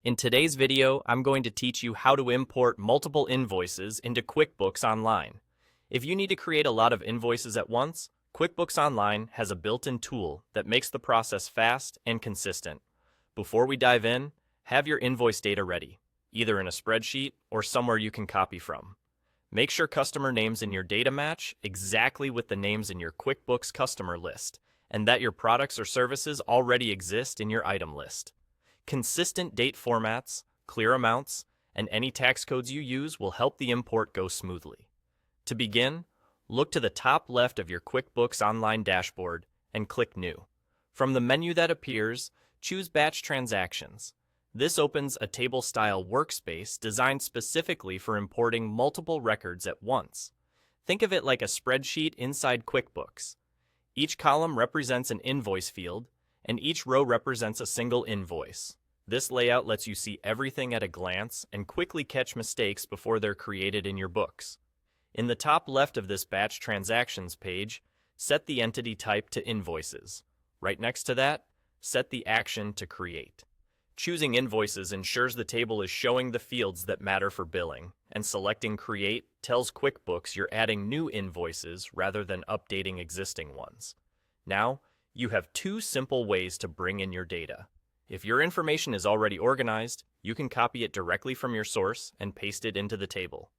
In today's video, I'm going to teach you how to import multiple invoices into QuickBooks Online. If you need to create a lot of invoices at once, QuickBooks Online has a built-in tool that makes the process fast and consistent. Before we dive in, have your invoice data ready, either in a spreadsheet or somewhere you can copy from. Make sure customer names in your data match exactly with the names in your QuickBooks customer list, and that your products or services already exist in your item list. Consistent date formats, clear amounts, and any tax codes you use will help the import go smoothly. To begin, look to the top left of your QuickBooks Online dashboard and click New. From the menu that appears, choose Batch Transactions. This opens a table-style workspace designed specifically for importing multiple records at once. Think of it like a spreadsheet inside QuickBooks. Each column represents an invoice field, and each row represents a single invoice. This layout lets you see everything at a glance and quickly catch mistakes before they're created in your books. In the top left of this Batch Transactions page, set the entity type to Invoices. Right next to that, set the action to Create. Choosing Invoices ensures the table is showing the fields that matter for billing, and selecting Create tells QuickBooks you're adding new invoices rather than updating existing ones. Now, you have two simple ways to bring in your data. If your information is already organized, you can copy it directly from your source and paste it into the table.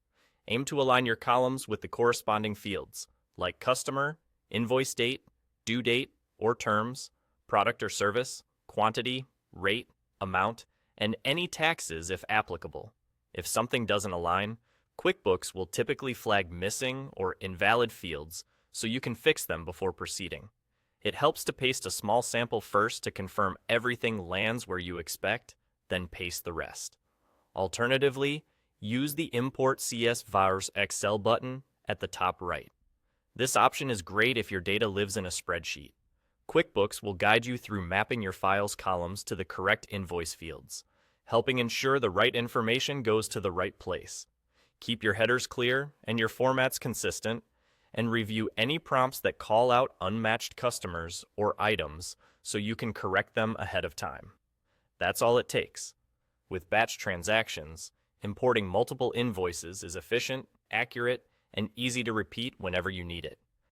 Aim to align your columns with the corresponding fields, like customer, invoice date, due date or terms, product or service, quantity, rate, amount, and any taxes if applicable. If something doesn't align, QuickBooks will typically flag missing or invalid fields so you can fix them before proceeding. It helps to paste a small sample first to confirm everything lands where you expect, then paste the rest. Alternatively, use the Import CS Vars Excel button at the top right. This option is great if your data lives in a spreadsheet. QuickBooks will guide you through mapping your file's columns to the correct invoice fields, helping ensure the right information goes to the right place. Keep your headers clear and your formats consistent, and review any prompts that call out unmatched customers or items so you can correct them ahead of time. That's all it takes. With batch transactions, importing multiple invoices is efficient, accurate, and easy to repeat whenever you need it.